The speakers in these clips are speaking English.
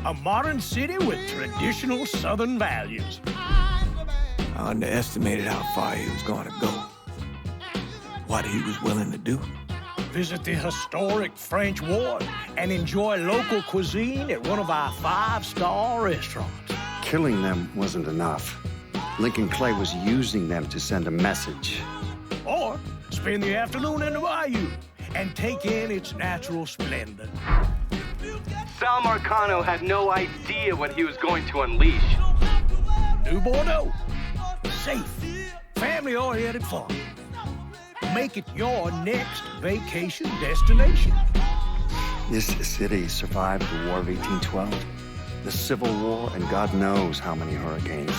A modern city with traditional Southern values. I underestimated how far he was going to go. What he was willing to do. Visit the historic French Ward and enjoy local cuisine at one of our 5-star restaurants. Killing them wasn't enough. Lincoln Clay was using them to send a message. Or spend the afternoon in the bayou and take in its natural splendor. Sal Marcano had no idea what he was going to unleash. New Bordeaux. Safe, family-oriented fun. Make it your next vacation destination. This city survived the War of 1812, the Civil War, and God knows how many hurricanes.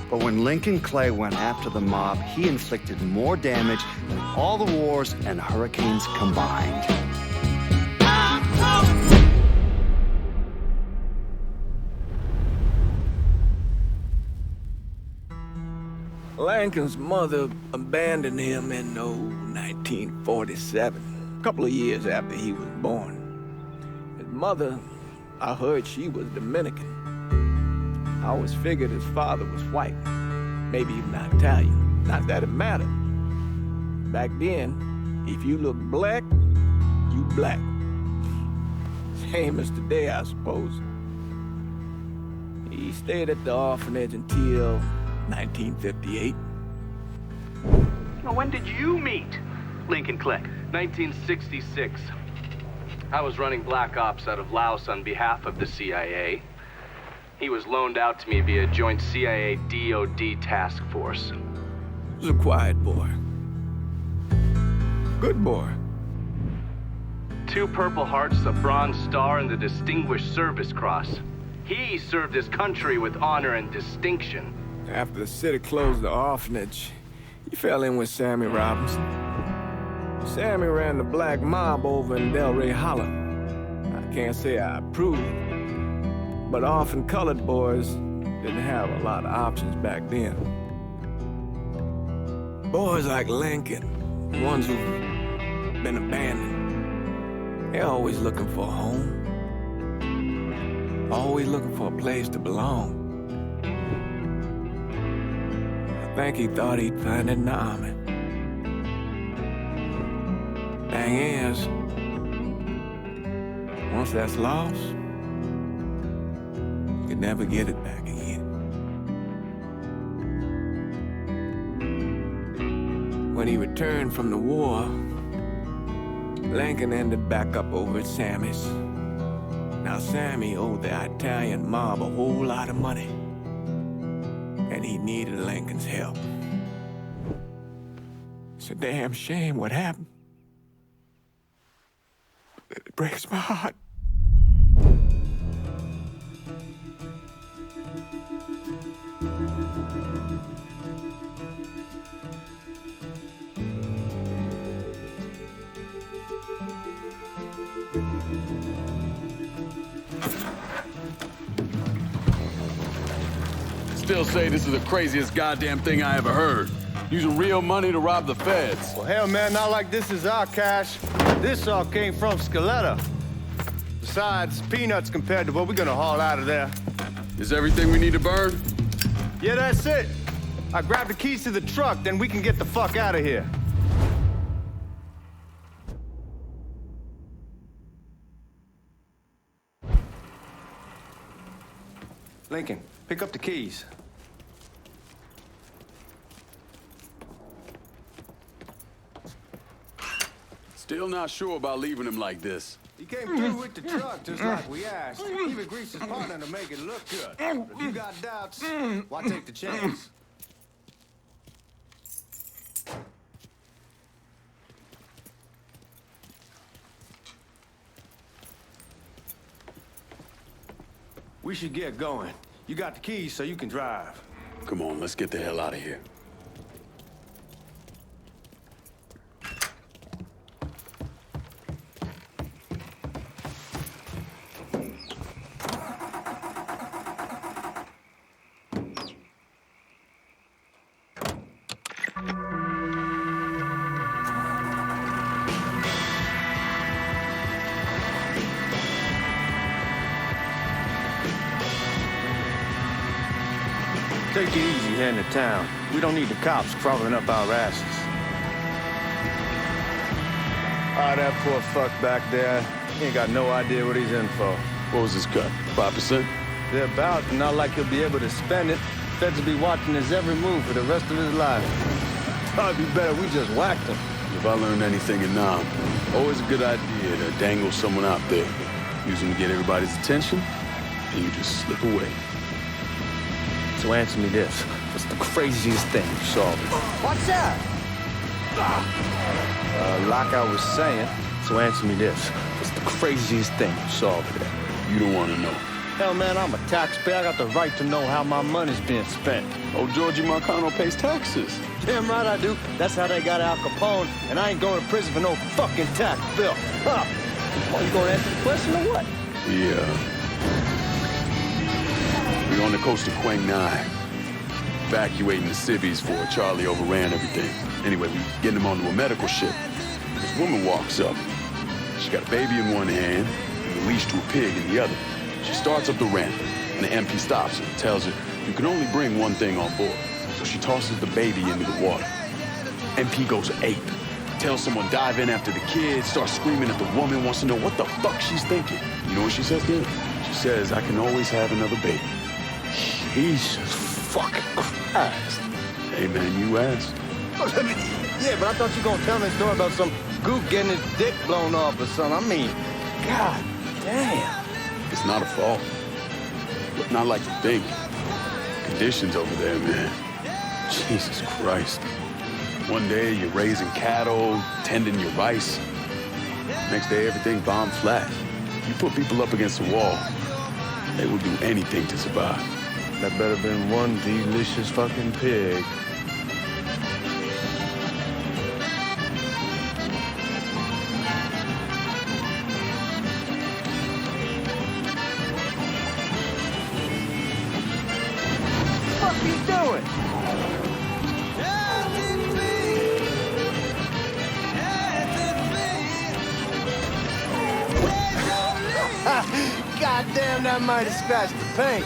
But when Lincoln Clay went after the mob, he inflicted more damage than all the wars and hurricanes combined. Lincoln's mother abandoned him in 1947, a couple of years after he was born. His mother, I heard she was Dominican. I always figured his father was white, maybe even Italian. Not that it mattered. Back then, if you looked black, you black. Same as today, I suppose. He stayed at the orphanage until 1958. Now, when did you meet Lincoln Clay? 1966. I was running Black Ops out of Laos on behalf of the CIA. He was loaned out to me via joint CIA-DOD task force. He was a quiet boy. Good boy. 2 Purple Hearts, a Bronze Star, and the Distinguished Service Cross. He served his country with honor and distinction. After the city closed the orphanage, he fell in with Sammy Robinson. Sammy ran the black mob over in Delray Hollow. I can't say I approved, but orphan colored boys didn't have a lot of options back then. Boys like Lincoln, the ones who've been abandoned, they're always looking for a home. Always looking for a place to belong. I think he thought he'd find it in the army. Thing is, once that's lost, you can never get it back again. When he returned from the war, Lincoln ended back up over at Sammy's. Now, Sammy owed the Italian mob a whole lot of money, and he needed Lincoln's help. It's a damn shame what happened. It breaks my heart. Still say this is the craziest goddamn thing I ever heard. Using real money to rob the feds. Well, hell, man, not like this is our cash. This all came from Scaletta. Besides, peanuts compared to what we're gonna haul out of there. Is everything we need to burn? Yeah, that's it. I grabbed the keys to the truck, then we can get the fuck out of here. Lincoln, pick up the keys. Still not sure about leaving him like this. He came through with the truck just like we asked. Even greased his partner to make it look good. But if you got doubts, why take the chance? We should get going. You got the keys so you can drive. Come on, let's get the hell out of here. Take it easy heading to town. We don't need the cops crawling up our asses. Ah, that poor fuck back there. He ain't got no idea what he's in for. What was his cut? 5%? They're about, and not like he'll be able to spend it. Feds will be watching his every move for the rest of his life. Probably be better we just whacked him. If I learned anything in Nam, always a good idea to dangle someone out there. Use them to get everybody's attention, and you just slip away. So answer me this. What's the craziest thing you saw? What's up? Like I was saying, so answer me this. What's the craziest thing you saw over there? You don't want to know. Hell, man, I'm a taxpayer. I got the right to know how my money's being spent. Oh, Georgie Marcano pays taxes. Damn right I do. That's how they got Al Capone, and I ain't going to prison for no fucking tax bill. Huh? Well, you gonna answer the question or what? We're on the coast of Quang Ngai, evacuating the civvies before Charlie overran everything. Anyway, we getting them onto a medical ship. This woman walks up. She got a baby in one hand and a leash to a pig in the other. She starts up the ramp, and the MP stops her and tells her, you can only bring one thing on board. So she tosses the baby into the water. MP goes ape. Tells someone dive in after the kid, starts screaming at the woman, wants to know what the fuck she's thinking. You know what she says then? She says, I can always have another baby. Jesus fucking Christ. Hey, man, you asked. Yeah, but I thought you were gonna tell me a story about some gook getting his dick blown off or something. I mean, God damn. It's not a fault. But not like you think. Conditions over there, man. Jesus Christ. One day you're raising cattle, tending your rice. Next day everything bombed flat. You put people up against the wall, they will do anything to survive. That better been one delicious fucking pig. What are you doing? God damn, that might have scratched the paint.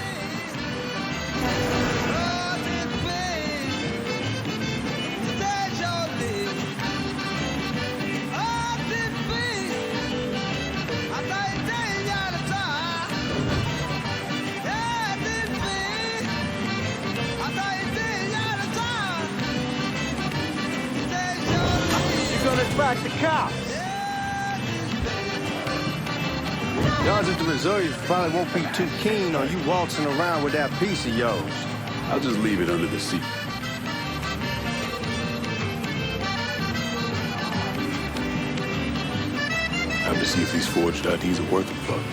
You're gonna attract the cops. Y'all at the reserve probably won't be too keen on you waltzing around with that piece of yours. I'll just leave it under the seat. I have to see if these forged IDs are worth a fuck.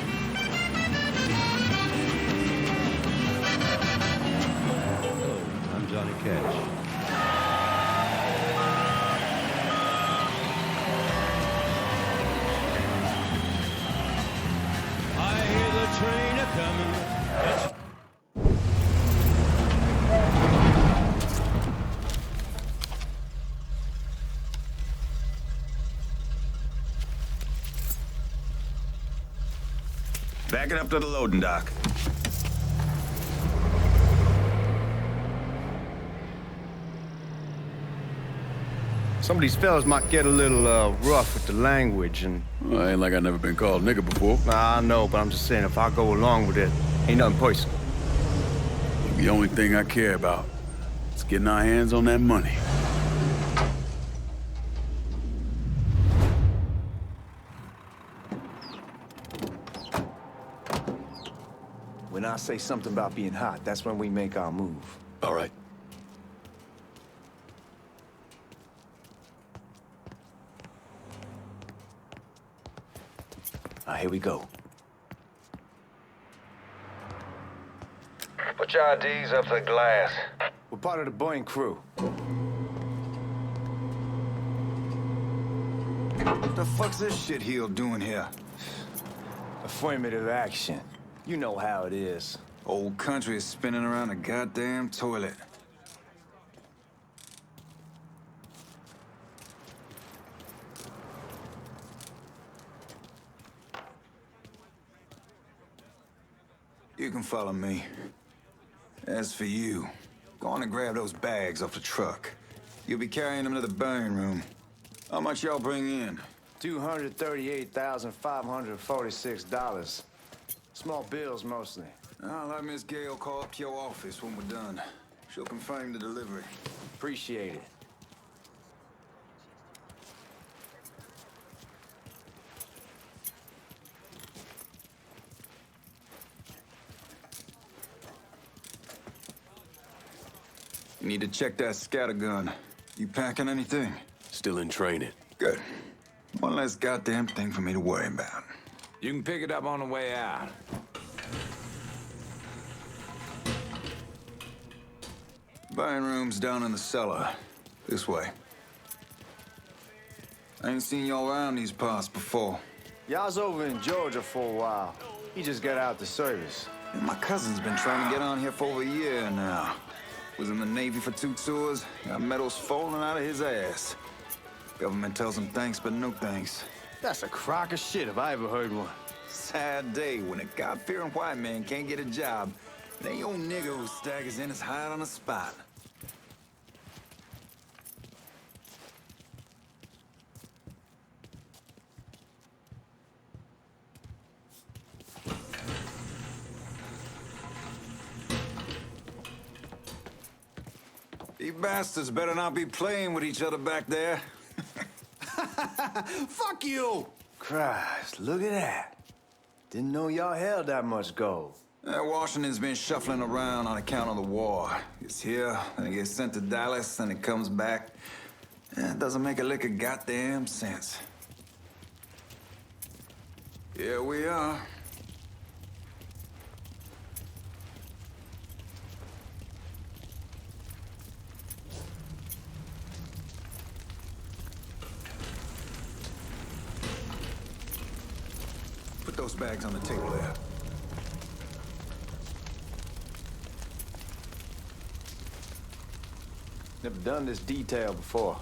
I'm Johnny Cash. I hear the train a-coming. Back it up to the loading dock. Some of these fellas might get a little rough with the language, and Well, ain't like I've never been called nigga before. I know, but I'm just saying if I go along with it, ain't nothing personal. The only thing I care about is getting our hands on that money. When I say something about being hot, that's when we make our move. All right. Here we go. Put your IDs up to the glass. We're part of the Boeing crew. What the fuck's this shitheel doing here? Affirmative action. You know how it is. Old country is spinning around a goddamn toilet. You can follow me. As for you, Go on and grab those bags off the truck. You'll be carrying them to the burn room. How much y'all bring in? $238,546. Small bills, mostly. I'll let Miss Gale call up to your office when we're done. She'll confirm the delivery. Appreciate it. You need to check that scattergun. You packing anything? Still in training. Good. One less goddamn thing for me to worry about. You can pick it up on the way out. Burn room's down in the cellar. This way. I ain't seen y'all around these parts before. Y'all's over in Georgia for a while. He just got out the service. And my cousin's been trying to get on here for over a year now. Was in the Navy for 2 tours, got medals falling out of his ass. Government tells him thanks, but no thanks. That's a crock of shit if I ever heard one. Sad day when a God-fearing white man can't get a job. And ain't old nigga who staggers in his hide on the spot. You bastards better not be playing with each other back there. Fuck you! Christ, look at that. Didn't know y'all held that much gold. Washington's been shuffling around on account of the war. It's here, then it gets sent to Dallas, then it comes back. It doesn't make a lick of goddamn sense. Here we are. Put those bags on the table there. Never done this detail before.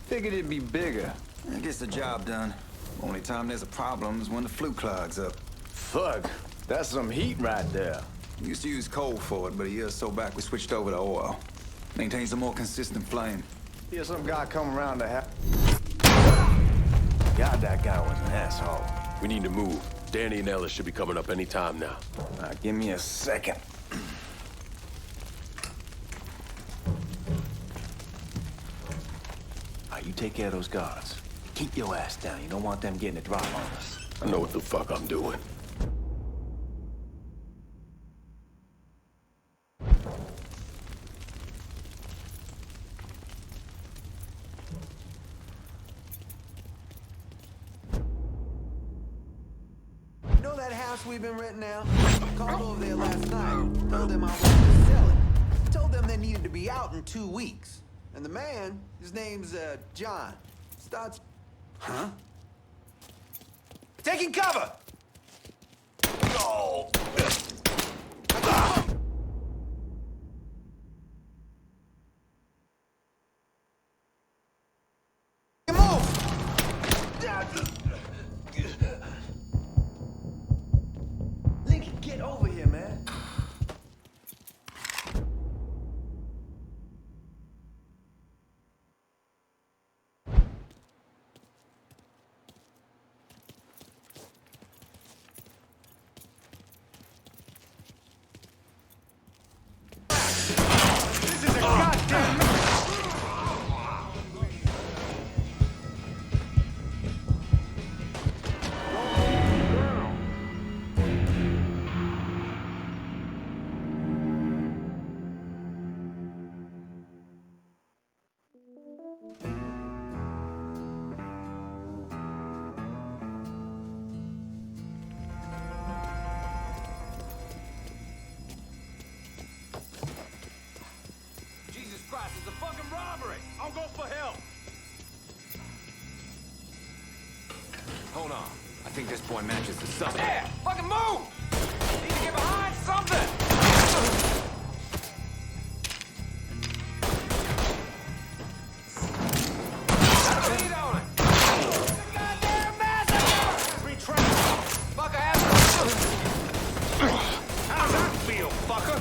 Figured it'd be bigger. It gets the job done. Only time there's a problem is when the flue clogs up. Fuck, that's some heat right there. We used to use coal for it, but a year or so back we switched over to oil. Maintains a more consistent flame. Here's some guy come around to have... God, that guy was an asshole. We need to move. Danny and Ellis should be coming up any time now. Give me a second. You take care of those guards. Keep your ass down. You don't want them getting a drop on us. I know what the fuck I'm doing. You know that house we've been renting out? I called over there last night. Told them I wanted to sell it. Told them they needed to be out in 2 weeks. And the man, his name's, John, starts... Huh? Taking cover! No! Move! Lincoln, get over here, man. It's a fucking robbery! I'll go for help! Hold on. I think this boy matches the suspect. Yeah! Fucking move! Need to get behind something! Got a lead on it! It's a goddamn massacre! Retract! Fucker has... How's that feel, fucker?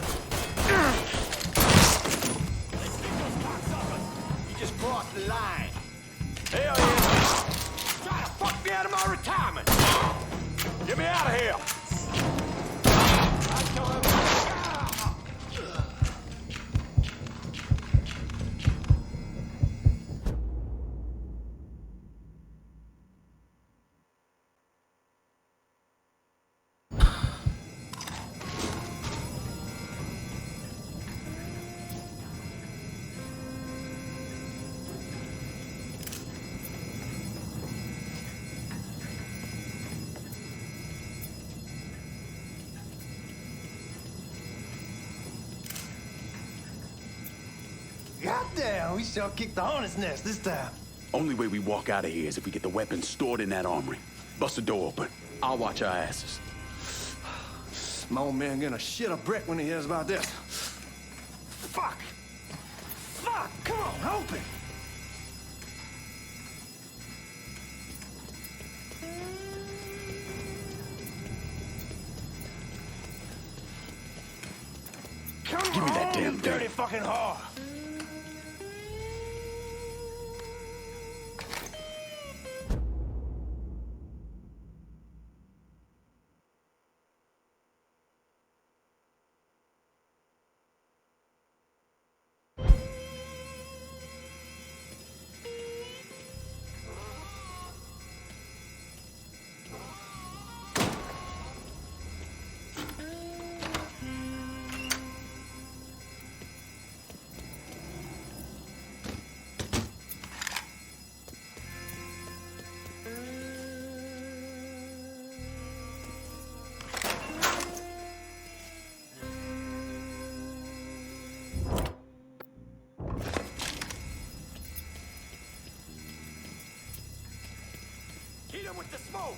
Damn, we sure kicked the hornet's nest this time. Only way we walk out of here is if we get the weapons stored in that armory. Bust the door open. I'll watch our asses. My old man gonna shit a brick when he hears about this. Fuck! Fuck! Come on, open! Come Give me that on, damn you gun. dirty fucking whore! With the smoke.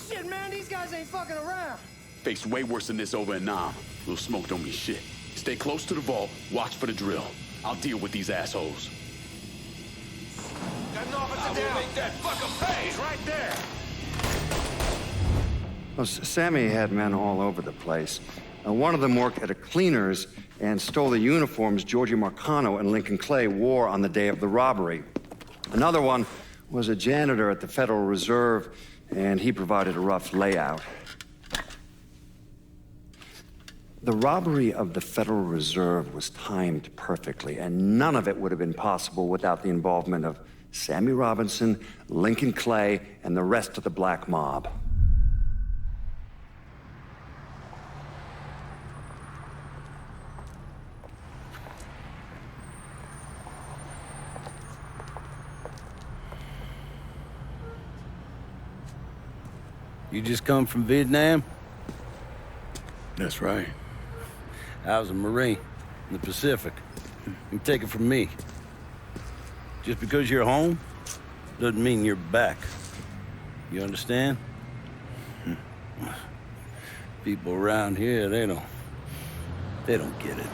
Shit, man, these guys ain't fucking around. Faced way worse than this over in Nam. Little smoke don't mean shit. Stay close to the vault, watch for the drill. I'll deal with these assholes. Got an officer down. Make that fucker pay. He's right there. Well, Sammy had men all over the place. One of them worked at a cleaner's and stole the uniforms Georgie Marcano and Lincoln Clay wore on the day of the robbery. Another one was a janitor at the Federal Reserve, and he provided a rough layout. The robbery of the Federal Reserve was timed perfectly, and none of it would have been possible without the involvement of Sammy Robinson, Lincoln Clay, and the rest of the black mob. You just come from Vietnam? That's right. I was a Marine in the Pacific. You take it from me. Just because you're home doesn't mean you're back. You understand? People around here, they don't get it.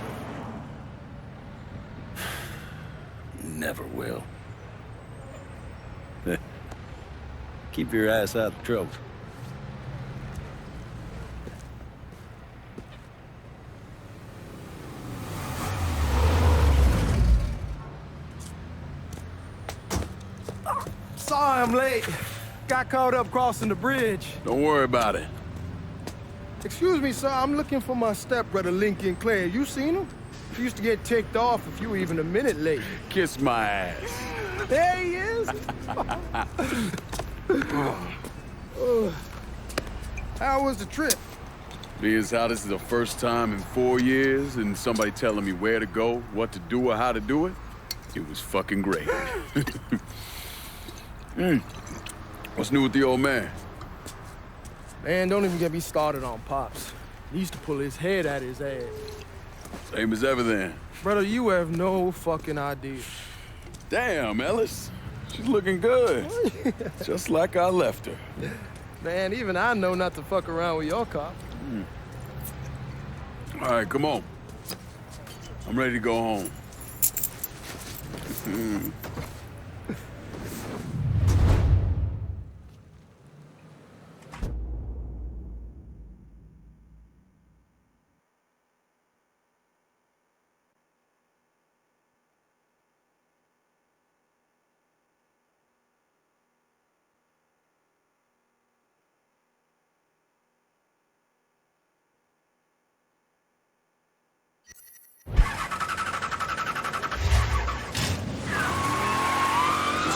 Never will. Keep your ass out of trouble. Sorry I'm late. Got caught up crossing the bridge. Don't worry about it. Excuse me, sir. I'm looking for my stepbrother, Lincoln Clay. You seen him? He used to get ticked off if you were even a minute late. Kiss my ass. There he is. How was the trip? Being as how this is the first time in 4 years and somebody telling me where to go, what to do, or how to do it, it was fucking great. What's new with the old man? Man, don't even get me started on Pops. He used to pull his head out his ass. Same as ever then. Brother, you have no fucking idea. Damn, Ellis. She's looking good. Just like I left her. Man, even I know not to fuck around with your cop. All right, come on. I'm ready to go home.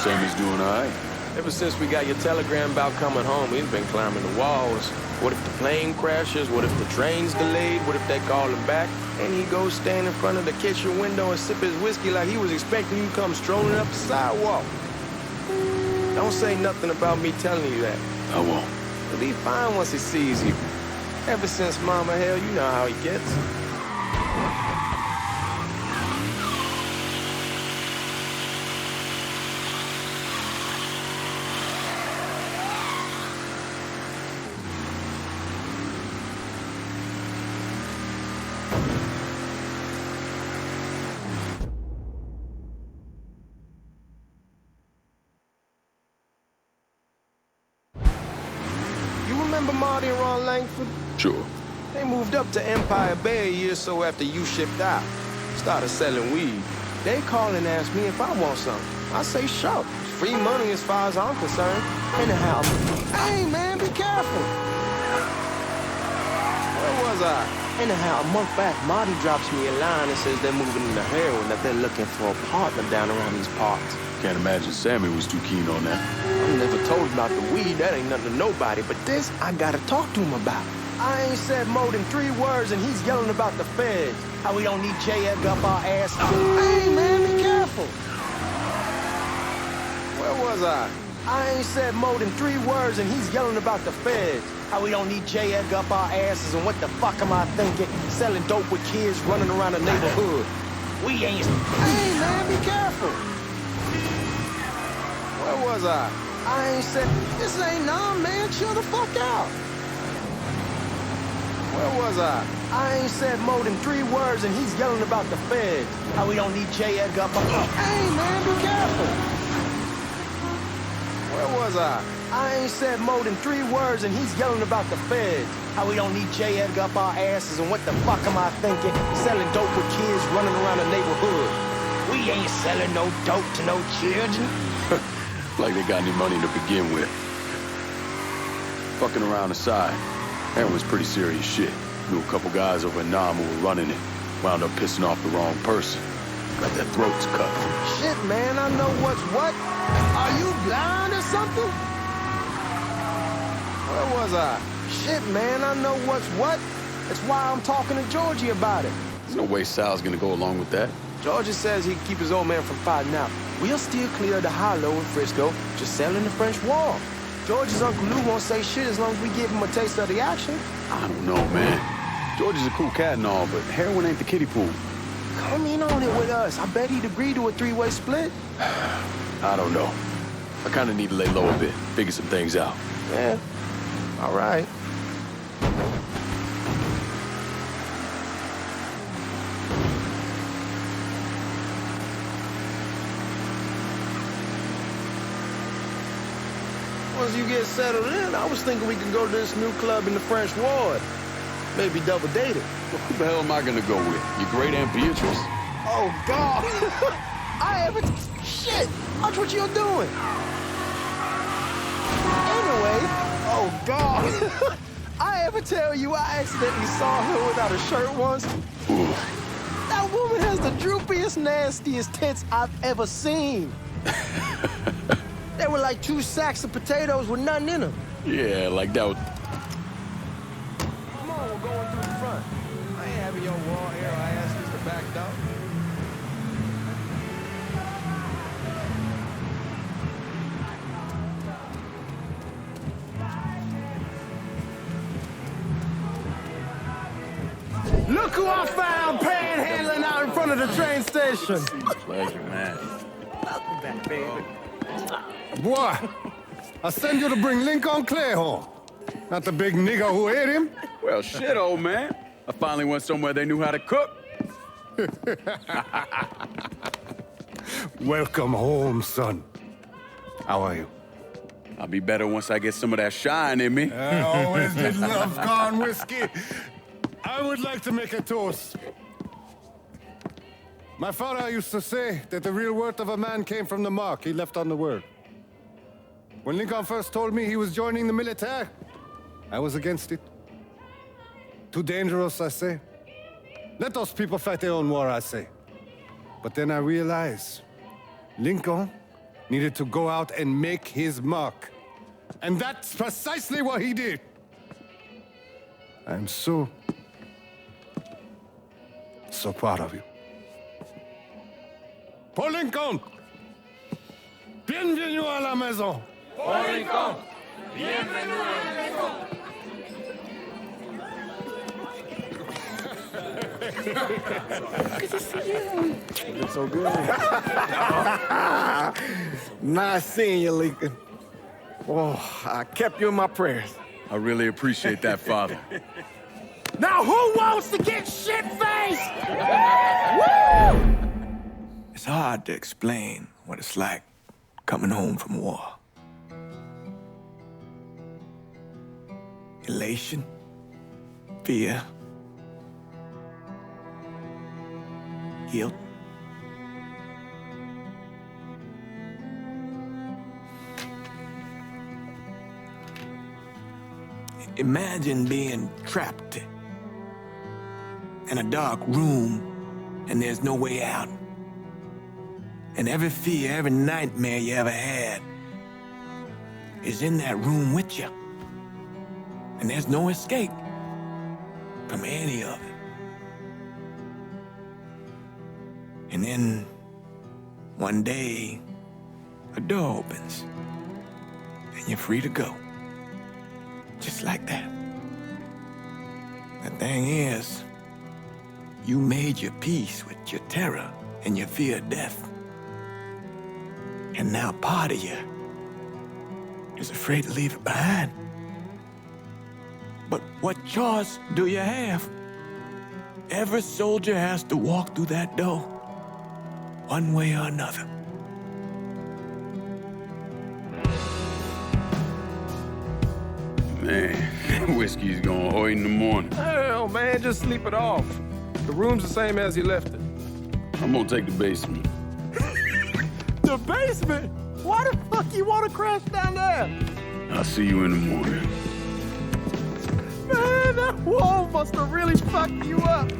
Sammy's doing all right. Ever since we got your telegram about coming home, he's been climbing the walls. What if the plane crashes? What if the train's delayed? What if they call him back? And he goes stand in front of the kitchen window and sip his whiskey like he was expecting you to come strolling up the sidewalk. Don't say nothing about me telling you that. I won't. He'll be fine once he sees you. Ever since Mama, hell, you know how he gets. Remember Marty and Ron Langford? Sure. They moved up to Empire Bay a year or so after you shipped out. Started selling weed. They call and ask me if I want something. I say sure. It's free money as far as I'm concerned. Anyhow, hey man, be careful. Where was I? Anyhow, a month back, Marty drops me a line and says they're moving into heroin, that they're looking for a partner down around these parts. Can't imagine Sammy was too keen on that. I'm never told about the weed, that ain't nothing to nobody, but this I gotta talk to him about. I ain't said more than 3 words and he's yelling about the feds. How we don't need J.Ed up our ass. Hey man, be careful. Where was I? I ain't said more than 3 words and he's yelling about the feds. How we don't need J.Ed up our asses and what the fuck am I thinking? Selling dope with kids running around the neighborhood. We ain't... Hey man, be careful. Where was I? I ain't said... This ain't none, man. Chill the fuck out. Where was I? I ain't said more than 3 words and he's yelling about the feds. How we don't need J.Ed up our... Hey man, be careful. Where was I? I ain't said more than 3 words and he's yelling about the feds. How we don't need J.Ed up our asses and what the fuck am I thinking? Selling dope with kids running around the neighborhood. We ain't selling no dope to no children. Like they got any money to begin with. Fucking around aside, heroin's pretty serious shit. Knew a couple guys over in Nam who were running it. Wound up pissing off the wrong person. Got their throats cut. Shit, man, I know what's what. Are you blind or something? Where was I? Shit, man, I know what's what. That's why I'm talking to Georgie about it. There's no way Sal's gonna go along with that. Georgie says he can keep his old man from fighting out. We'll steer clear of the hollow in Frisco, just selling the French Wall. George's Uncle Lou won't say shit as long as we give him a taste of the action. I don't know, man. George is a cool cat and all, but heroin ain't the kiddie pool. Come in on it with us. I bet he'd agree to a 3-way split. I don't know. I kind of need to lay low a bit, figure some things out. Yeah, all right. Once you get settled in, I was thinking we could go to this new club in the French Ward. Maybe double date it. Who the hell am I gonna go with? Your great Aunt Beatrice? Oh, God. I haven't... Shit! Watch what you're doing. Anyway, oh, God. I ever tell you I accidentally saw her without a shirt once? Ooh. That woman has the droopiest, nastiest tits I've ever seen. They were like 2 sacks of potatoes with nothing in them. Yeah, like that was... Come on, we're going through the front. I ain't having your raw hair ass just the back door. Look who I found panhandling out in front of the train station. Pleasure, man. Welcome back, baby. Boy, I send you to bring Lincoln Clay home. Not the big nigga who ate him. Well, shit, old man. I finally went somewhere they knew how to cook. Welcome home, son. How are you? I'll be better once I get some of that shine in me. I always did love corn whiskey. I would like to make a toast. My father used to say that the real worth of a man came from the mark he left on the world. When Lincoln first told me he was joining the military, I was against it. Too dangerous, I say. Let those people fight their own war, I say. But then I realized Lincoln needed to go out and make his mark. And that's precisely what he did. I'm so proud of you. Paul Lincoln! Bienvenue à la maison! Paul Lincoln! Bienvenue à la maison! Good to see you. It's so good. Nice seeing you, Lincoln. Oh, I kept you in my prayers. I really appreciate that, Father. Now who wants to get shit-faced? It's hard to explain what it's like coming home from war. elation, fear, guilt. Imagine being trapped in a dark room and there's no way out. And every fear, every nightmare you ever had is in that room with you. And there's no escape from any of it. And then one day, a door opens and you're free to go. Just like that. The thing is, you made your peace with your terror and your fear of death. And now part of you is afraid to leave it behind. But what choice do you have? Every soldier has to walk through that door, one way or another. Man, whiskey's gonna hoy in the morning. Hell, man, just sleep it off. The room's the same as you left it. I'm gonna take the basement. The basement? Why the fuck you want to crash down there? I'll see you in the morning. Man, that wall must have really fucked you up.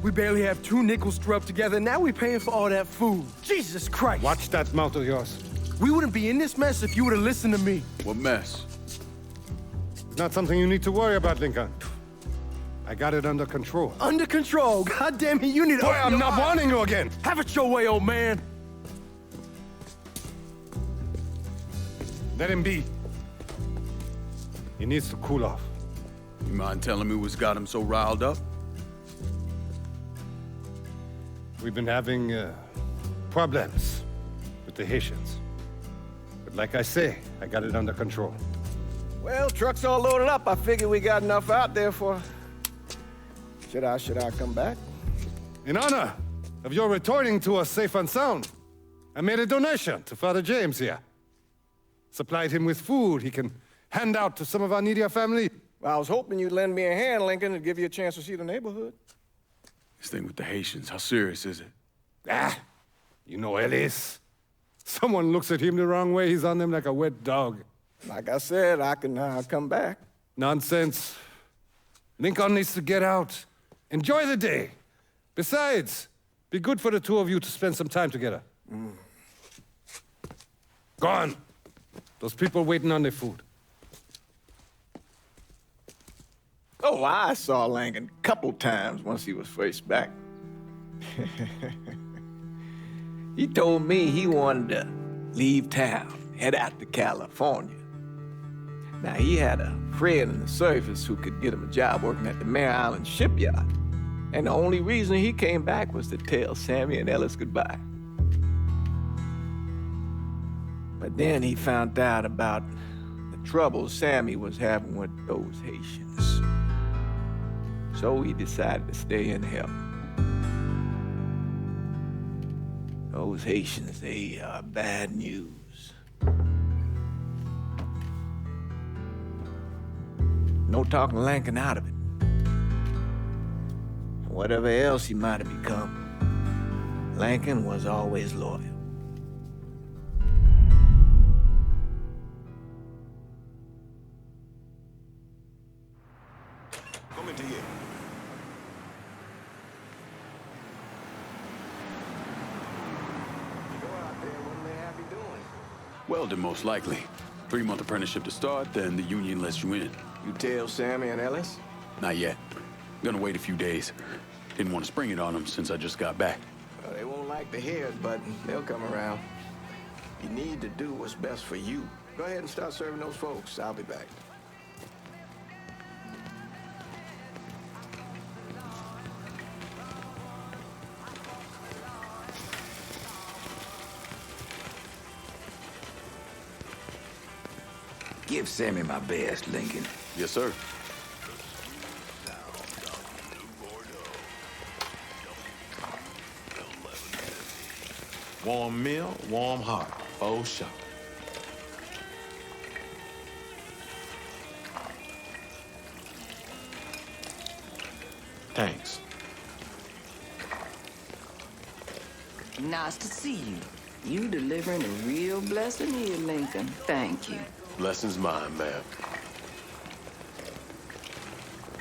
We barely have 2 nickels to rub together, now we paying for all that food. Jesus Christ! Watch that mouth of yours. We wouldn't be in this mess if you would have listened to me. What mess? It's not something you need to worry about, Lincoln. I got it under control. Under control? God damn it, you need to... Boy, I'm not warning you again! Have it your way, old man! Let him be. He needs to cool off. You mind telling me what's got him so riled up? We've been having problems with the Haitians. But like I say, I got it under control. Well, truck's all loaded up. I figure we got enough out there for... Should I come back? In honor of your returning to us safe and sound, I made a donation to Father James here. Supplied him with food he can hand out to some of our needier family. Well, I was hoping you'd lend me a hand, Lincoln, and give you a chance to see the neighborhood. This thing with the Haitians, how serious is it? Ah, you know Ellis. Someone looks at him the wrong way, he's on them like a wet dog. Like I said, I can come back. Nonsense. Lincoln needs to get out. Enjoy the day. Besides, be good for the two of you to spend some time together. Go on. Those people waiting on their food. Oh, I saw Langan a couple times once he was first back. He told me he wanted to leave town, head out to California. Now, he had a friend in the service who could get him a job working at the Mare Island shipyard. And the only reason he came back was to tell Sammy and Ellis goodbye. But then he found out about the trouble Sammy was having with those Haitians. So he decided to stay and help. Those Haitians, they are bad news. No talking Lincoln out of it. Whatever else he might have become, Lincoln was always loyal. Come into here. Go out there, what they have you doing? Welding, most likely. 3-month apprenticeship to start, then the union lets you in. You tell Sammy and Ellis? Not yet. Gonna wait a few days. Didn't want to spring it on them since I just got back. Well, they won't like to hear it, but they'll come around. You need to do what's best for you. Go ahead and start serving those folks. I'll be back. Give Sammy my best, Lincoln. Yes, sir. Warm meal, warm heart. Oh, sure. Thanks. Nice to see you. You delivering a real blessing here, Lincoln. Thank you. Blessings mine, ma'am.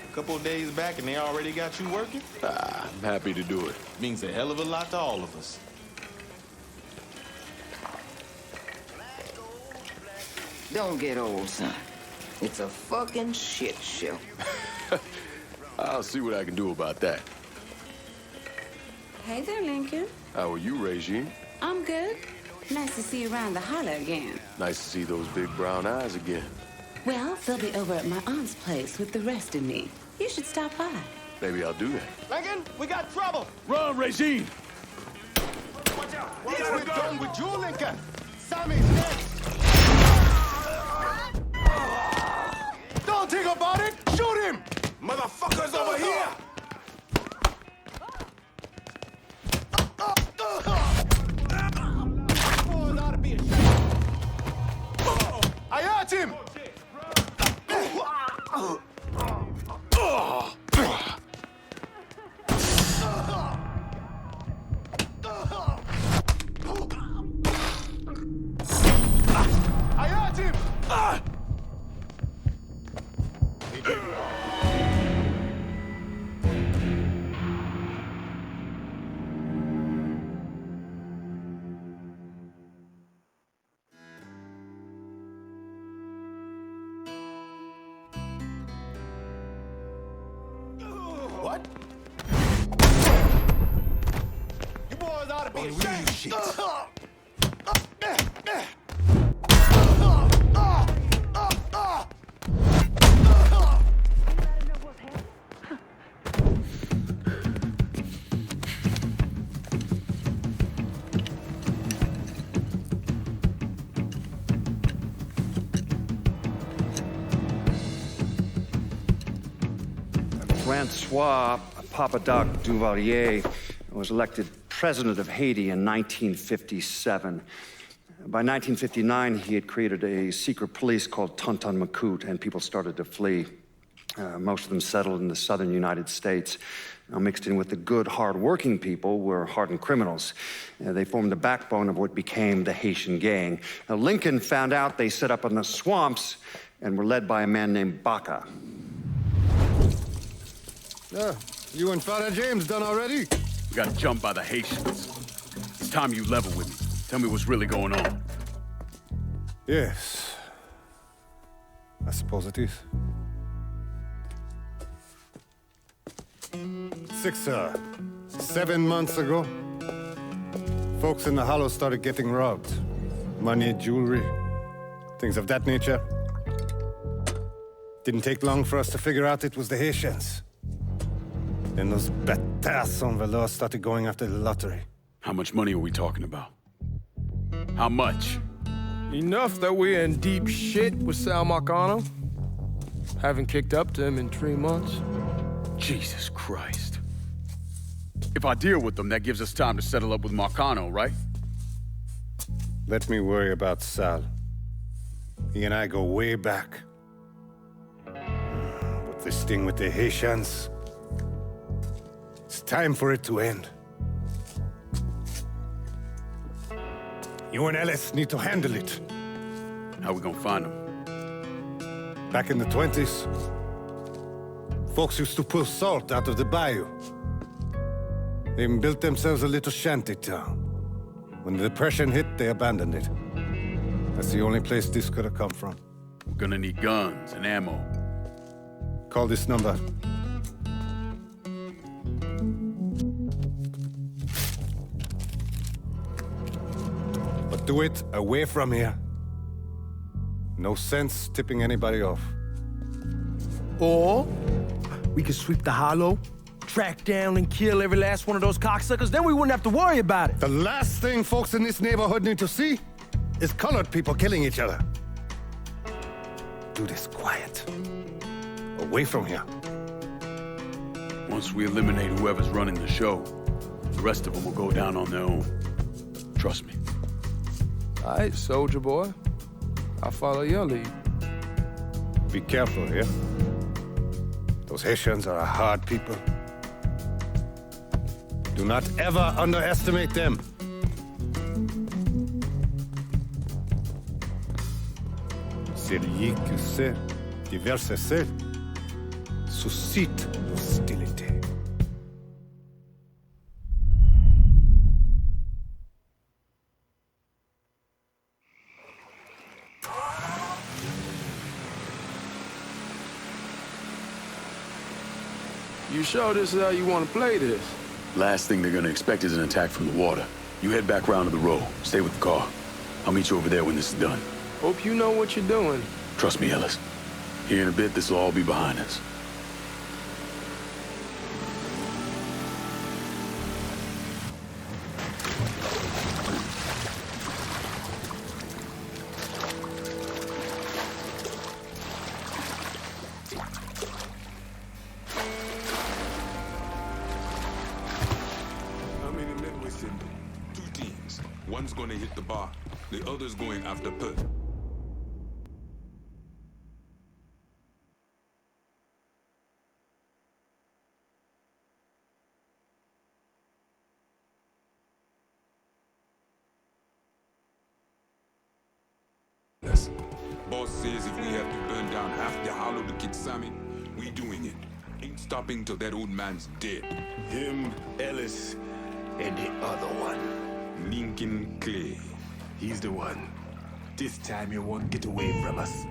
A couple of days back and they already got you working? I'm happy to do it. Means a hell of a lot to all of us. Don't get old, son. It's a fucking shit show. I'll see what I can do about that. Hey there, Lincoln. How are you, Regine? I'm good. Nice to see you around the holler again. Nice to see those big brown eyes again. Well, they'll be over at my aunt's place with the rest of me. You should stop by. Maybe I'll do that. Lincoln, we got trouble. Run, Regine! Watch out. We're done with you, Lincoln. Sammy's next. Don't think about it. Shoot him. Motherfuckers over here! I hurt him! I hurt him! What? You boys ought to be On ashamed. real shit. Francois Papadoc Duvalier was elected president of Haiti in 1957. By 1959, he had created a secret police called Tonton Macoute, and people started to flee. Most of them settled in the southern United States. Now, mixed in with the good, hard-working people were hardened criminals. They formed the backbone of what became the Haitian gang. Now, Lincoln found out they set up in the swamps and were led by a man named Baca. You and Father James done already? We got jumped by the Haitians. It's time you level with me. Tell me what's really going on. Yes. I suppose it is. 7 months ago, folks in the Hollow started getting robbed. Money, jewelry, things of that nature. Didn't take long for us to figure out it was the Haitians. Then those bâtards on velours started going after the lottery. How much money are we talking about? How much? Enough that we're in deep shit with Sal Marcano. Haven't kicked up to him in 3 months. Jesus Christ. If I deal with them, that gives us time to settle up with Marcano, right? Let me worry about Sal. He and I go way back. But this thing with the Haitians, it's time for it to end. You and Ellis need to handle it. How we gonna find them? Back in the 20s, folks used to pull salt out of the bayou. They even built themselves a little shanty town. When the Depression hit, they abandoned it. That's the only place this could have come from. We're gonna need guns and ammo. Call this number. But do it away from here. No sense tipping anybody off. Or we could sweep the hollow, track down and kill every last one of those cocksuckers, then we wouldn't have to worry about it. The last thing folks in this neighborhood need to see is colored people killing each other. Do this quiet. Away from here. Once we eliminate whoever's running the show, the rest of them will go down on their own. Trust me. All right, soldier boy. I'll follow your lead. Be careful here. Those Haitians are a hard people. Do not ever underestimate them. Celui qui sait diverser suscite l'hostilité. You sure this is how you want to play this? Last thing they're gonna expect is an attack from the water. You head back round to the row. Stay with the car. I'll meet you over there when this is done. Hope you know what you're doing. Trust me, Ellis. Here in a bit, this will all be behind us. How many men we sending? 2 teams. One's gonna hit the bar. The other's going after Perth. Boss says if we have to burn down half the hollow to get Sammy, we doing it. Ain't stopping till that old man's dead. Him, Ellis, and the other one. Lincoln Clay. He's the one. This time you won't get away from us.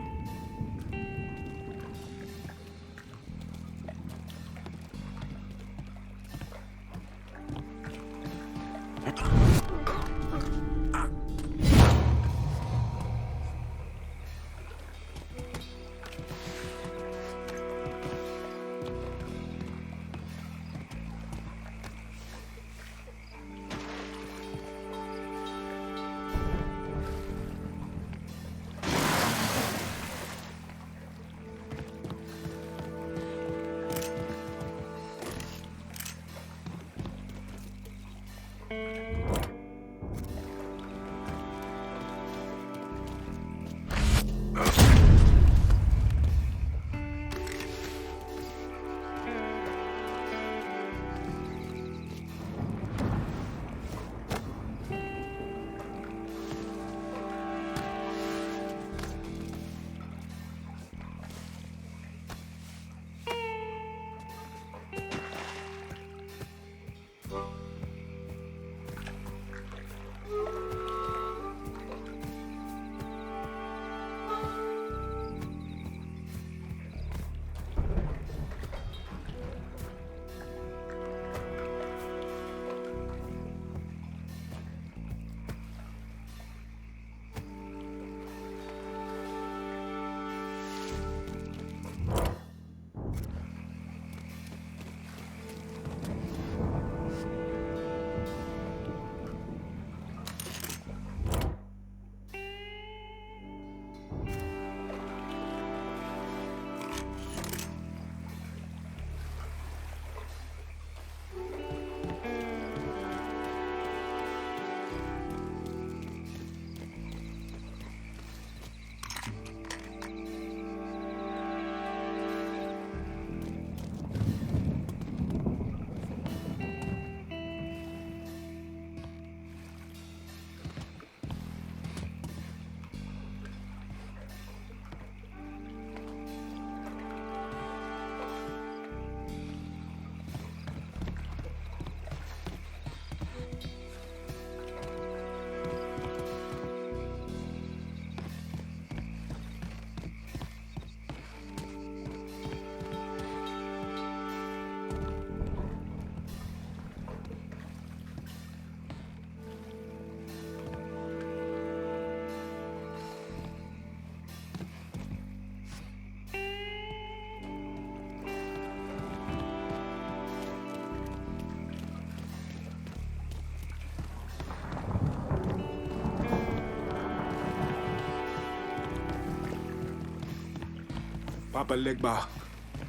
Papa Legba.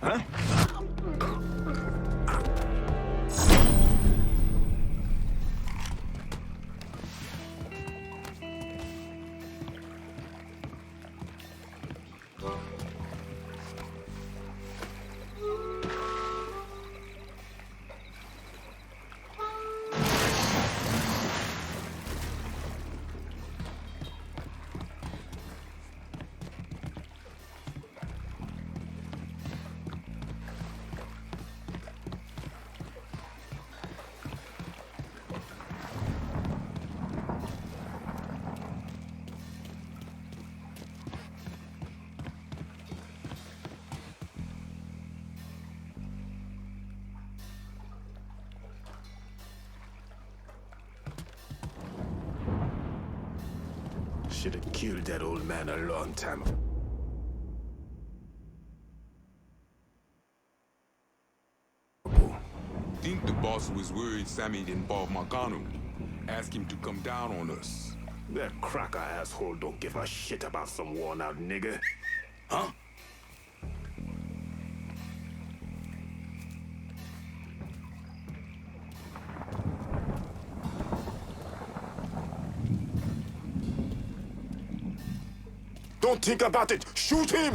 Huh? Should have killed that old man a long time ago. Think the boss was worried Sammy involved Marcano. Ask him to come down on us. That cracker asshole don't give a shit about some worn-out nigga. Huh? Don't think about it! Shoot him!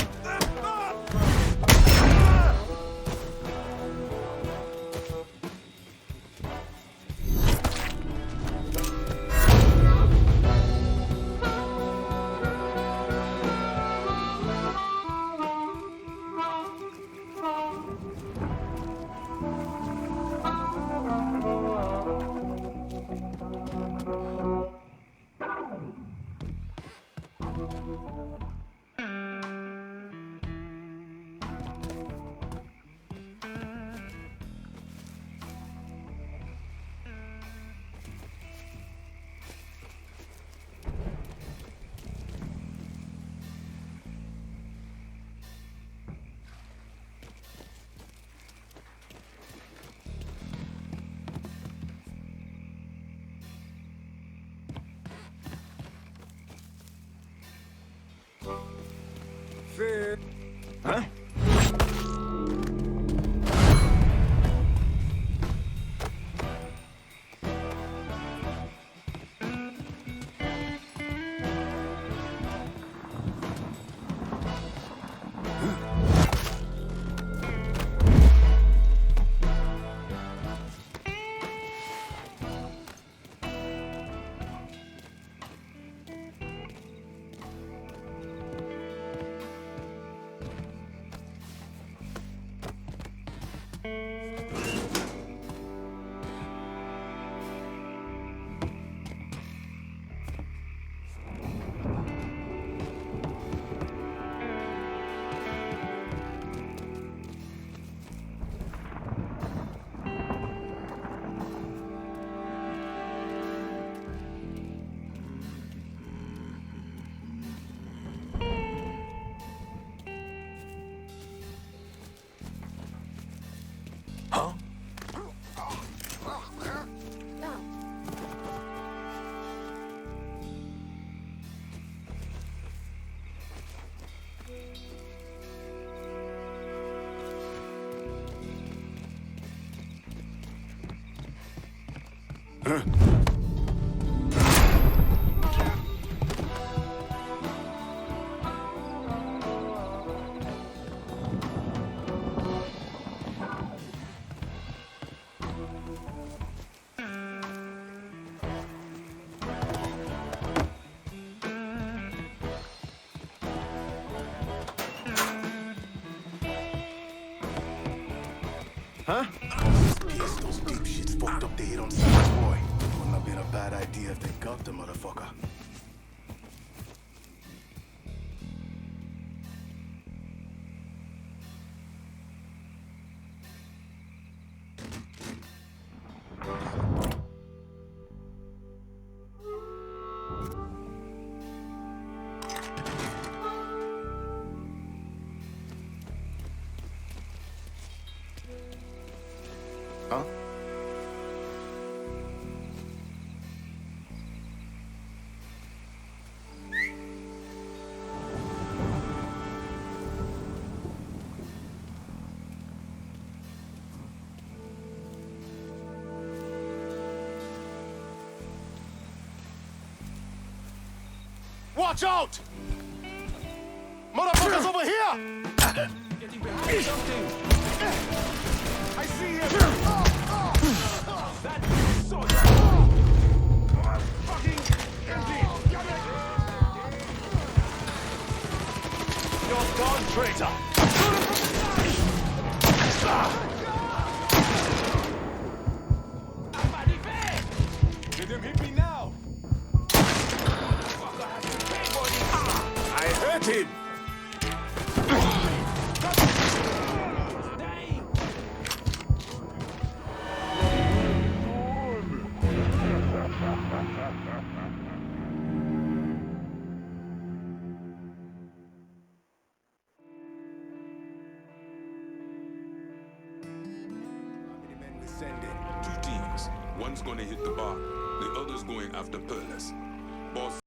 Huh? Huh? Those deep shits fucked up the head on Sammy's boy. Wouldn't have been a bad idea if they got the motherfucker. Huh? Watch out! Motherfuckers over here! Getting behind something. I see him! That's so Fucking empty! You're gone, traitor! Let them hit me now! I hurt him! Two teams. One's gonna hit the bar, the other's going after Perlas. Boss